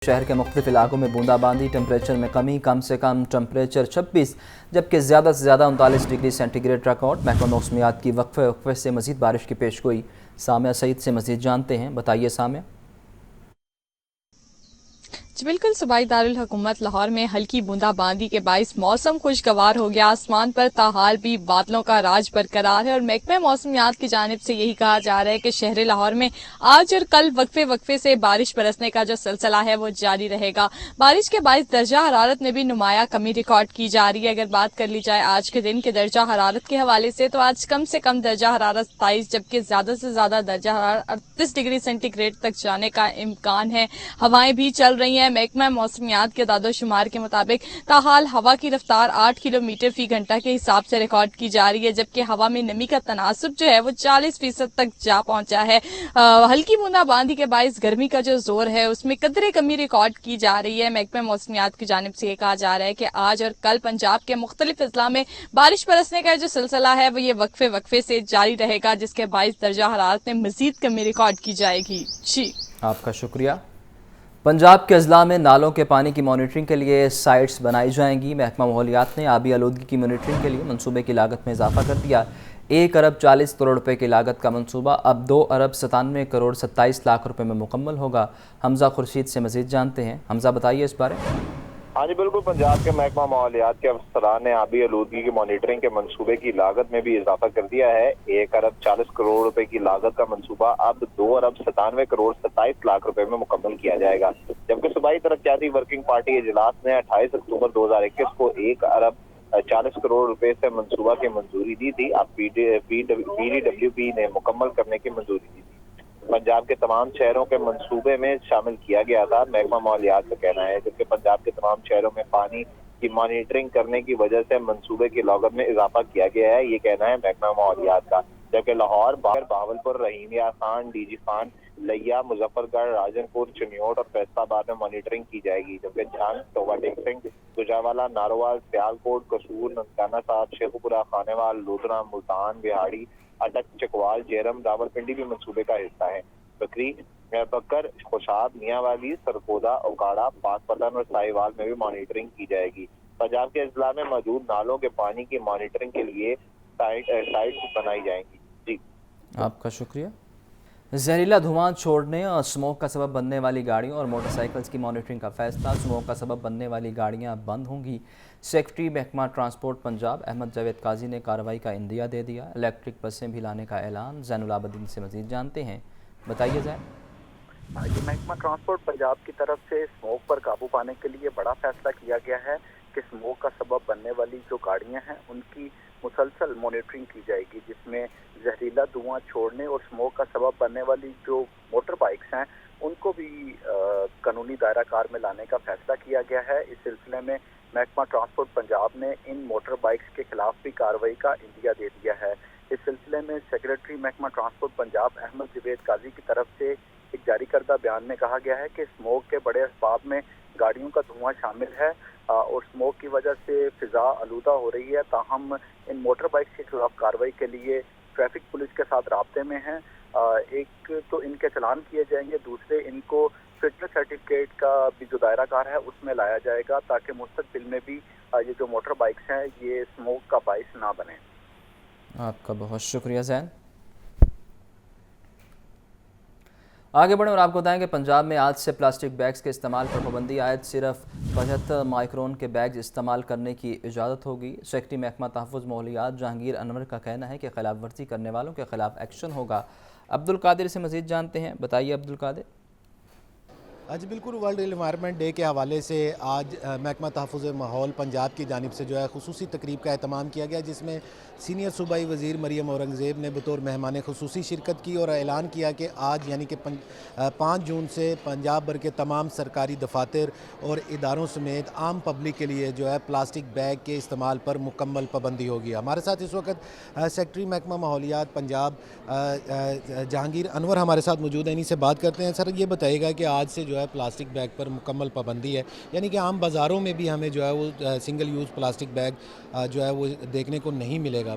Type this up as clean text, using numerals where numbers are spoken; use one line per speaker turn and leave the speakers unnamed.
شہر کے مختلف علاقوں میں بوندا باندی، ٹمپریچر میں کمی، کم سے کم ٹمپریچر 26 جبکہ زیادہ سے زیادہ 39 ڈگری سینٹی گریڈ ریکارڈ۔ محکمہ موسمیات کی وقفے وقفے سے مزید بارش کی پیشگوئی۔ سامعہ سعید سے مزید جانتے ہیں، بتائیے سامعہ۔
بالکل، صوبائی دارالحکومت لاہور میں ہلکی بوندا باندی کے باعث موسم خوشگوار ہو گیا۔ آسمان پر تاحال بھی بادلوں کا راج برقرار ہے اور محکمہ موسمیات کی جانب سے یہی کہا جا رہا ہے کہ شہر لاہور میں آج اور کل وقفے وقفے سے بارش برسنے کا جو سلسلہ ہے وہ جاری رہے گا۔ بارش کے باعث درجہ حرارت میں بھی نمایاں کمی ریکارڈ کی جا رہی ہے۔ اگر بات کر لی جائے آج کے دن کے درجہ حرارت کے حوالے سے تو آج کم سے کم درجہ حرارت 27 جبکہ زیادہ سے زیادہ درجہ حرارت 38 ڈگری سینٹی گریڈ تک جانے کا امکان ہے۔ ہوائیں بھی چل رہی ہیں۔ محکمہ موسمیات کے اعداد و شمار کے مطابق تاحال ہوا کی رفتار 8 کلومیٹر فی گھنٹہ کے حساب سے ریکارڈ کی جا رہی ہے جبکہ ہوا میں نمی کا تناسب جو ہے وہ 40% تک جا پہنچا ہے۔ ہلکی بوندا باندی کے باعث گرمی کا جو زور ہے اس میں قدرے کمی ریکارڈ کی جا رہی ہے۔ محکمہ موسمیات کی جانب سے یہ کہا جا رہا ہے کہ آج اور کل پنجاب کے مختلف اضلاع میں بارش برسنے کا جو سلسلہ ہے وہ یہ وقفے وقفے سے جاری رہے گا جس کے باعث درجہ حرارت میں مزید کمی ریکارڈ کی جائے گی۔ جی
آپ کا شکریہ۔ پنجاب کے اضلاع میں نالوں کے پانی کی مانیٹرنگ کے لیے سائٹس بنائی جائیں گی۔ محکمہ ماحولیات نے آبی آلودگی کی مانیٹرنگ کے لیے منصوبے کی لاگت میں اضافہ کر دیا۔ 1 ارب 40 کروڑ روپے کی لاگت کا منصوبہ اب 2 ارب 97 کروڑ 27 لاکھ روپے میں مکمل ہوگا۔ حمزہ خورشید سے مزید جانتے ہیں۔ حمزہ بتائیے اس بارے۔
ہاں جی بالکل، پنجاب کے محکمہ ماحولیات کے افسران نے آبی آلودگی کی مانیٹرنگ کے منصوبے کی لاگت میں بھی اضافہ کر دیا ہے۔ 1 ارب 40 کروڑ روپے کی لاگت کا منصوبہ اب 2 ارب 97 کروڑ 27 لاکھ روپے میں مکمل کیا جائے گا جبکہ صوبائی ترقیاتی ورکنگ پارٹی اجلاس نے 28 اکتوبر 2021 کو 1 ارب 40 کروڑ روپے سے منصوبہ کی منظوری دی تھی۔ اب پی ڈی ڈبلیو پی نے مکمل کرنے کی منظوری دی تھی۔ پنجاب کے تمام شہروں کے منصوبے میں شامل کیا گیا تھا، محکمہ ماحولیات کا کہنا ہے، جبکہ پنجاب کے تمام شہروں میں پانی کی مانیٹرنگ کرنے کی وجہ سے منصوبے کی لاگت میں اضافہ کیا گیا ہے، یہ کہنا ہے محکمہ ماحولیات کا۔ جبکہ لاہور، بہاولپور، رحیمیہ خان، ڈی جی خان، لیا، مظفر گڑھ، راجن پور، چنیوٹ اور فیصل آباد میں مانیٹرنگ کی جائے گی جبکہ جھانگ، توبہ ٹیک سنگھ، گجرانوالہ، ناروال، سیالکوٹ، قصور، ننکانہ صاحب، شیخوپورہ، خانیوال، لودھرا، ملتان، بہاڑی، اٹک، چکوال، جیرم، راولپنڈی بھی منصوبے کا حصہ ہے۔ بکری، بکر، خوشاب، میاں والی، سرگودا، اوکاڑا، پاک پتن اور ساہیوال میں بھی مانیٹرنگ کی جائے گی۔ پنجاب کے اضلاع میں موجود نالوں کے پانی کی مانیٹرنگ کے لیے سائٹس بنائی جائیں گی۔ جی
آپ کا شکریہ۔ زہریلا دھواں چھوڑنے اور اسموک کا سبب بننے والی گاڑیوں اور موٹر سائیکلز کی مانیٹرنگ کا فیصلہ۔ اسموک کا سبب بننے والی گاڑیاں بند ہوں گی۔ سیکرٹری محکمہ ٹرانسپورٹ پنجاب احمد جاوید قاضی نے کارروائی کا عندیہ دے دیا۔ الیکٹرک بسیں بھی لانے کا اعلان۔ زین العابدین سے مزید جانتے ہیں، بتائیے زین۔
یہ محکمہ ٹرانسپورٹ پنجاب کی طرف سے اسموک پر قابو پانے کے لیے بڑا فیصلہ کیا گیا ہے کہ اسموک کا سبب بننے والی جو گاڑیاں ہیں ان کی مسلسل مانیٹرنگ کی جائے گی، جس میں زہریلا دھواں چھوڑنے اور اسموک کا سبب بننے والی جو موٹر بائکس ہیں ان کو بھی قانونی دائرہ کار میں لانے کا فیصلہ کیا گیا ہے۔ اس سلسلے میں محکمہ ٹرانسپورٹ پنجاب نے ان موٹر بائکس کے خلاف بھی کارروائی کا عندیہ دے دیا ہے۔ اس سلسلے میں سیکرٹری محکمہ ٹرانسپورٹ پنجاب احمد جاوید قاضی کی طرف سے ایک جاری کردہ بیان میں کہا گیا ہے کہ اسموک کے بڑے اسباب میں گاڑیوں کا دھواں شامل ہے اور اسموک کی وجہ سے فضا آلودہ ہو رہی ہے، تاہم ان موٹر بائکس کے خلاف کارروائی کے لیے ٹریفک پولیس کے ساتھ رابطے میں ہیں۔ ایک تو ان کے چلان کیے جائیں گے، دوسرے ان کو فٹنس سرٹیفکیٹ کا بھی جو دائرہ کار ہے اس میں لایا جائے گا تاکہ مستقبل میں بھی یہ جو موٹر بائکس ہیں یہ اسموک کا باعث نہ بنے۔
آپ کا بہت شکریہ زین۔ آگے بڑھیں اور آپ کو بتائیں کہ پنجاب میں آج سے پلاسٹک بیگز کے استعمال پر پابندی عائد۔ صرف 75 مائکرون کے بیگز استعمال کرنے کی اجازت ہوگی۔ سیکرٹری محکمہ تحفظ ماحولیات جہانگیر انور کا کہنا ہے کہ خلاف ورزی کرنے والوں کے خلاف ایکشن ہوگا۔ عبدالقادر سے مزید جانتے ہیں، بتائیے عبدالقادر۔
آج بالکل ورلڈ انوائرمنٹ ڈے کے حوالے سے آج محکمہ تحفظ ماحول پنجاب کی جانب سے جو ہے خصوصی تقریب کا اہتمام کیا گیا، جس میں سینئر صوبائی وزیر مریم اورنگزیب نے بطور مہمان خصوصی شرکت کی اور اعلان کیا کہ آج یعنی کہ 5 جون سے پنجاب بھر کے تمام سرکاری دفاتر اور اداروں سمیت عام پبلک کے لیے جو ہے پلاسٹک بیگ کے استعمال پر مکمل پابندی ہوگی۔ ہمارے ساتھ اس وقت سیکرٹری محکمہ ماحولیات پنجاب جہانگیر انور ہمارے ساتھ موجود ہیں، انہیں سے بات کرتے ہیں۔ سر یہ بتائیے گا کہ آج سے جو ہے پلاسٹک بیگ پر مکمل پابندی ہے، یعنی کہ عام بازاروں میں بھی ہمیں جو ہے وہ سنگل یوز پلاسٹک بیگ جو ہے وہ دیکھنے کو نہیں ملے گا۔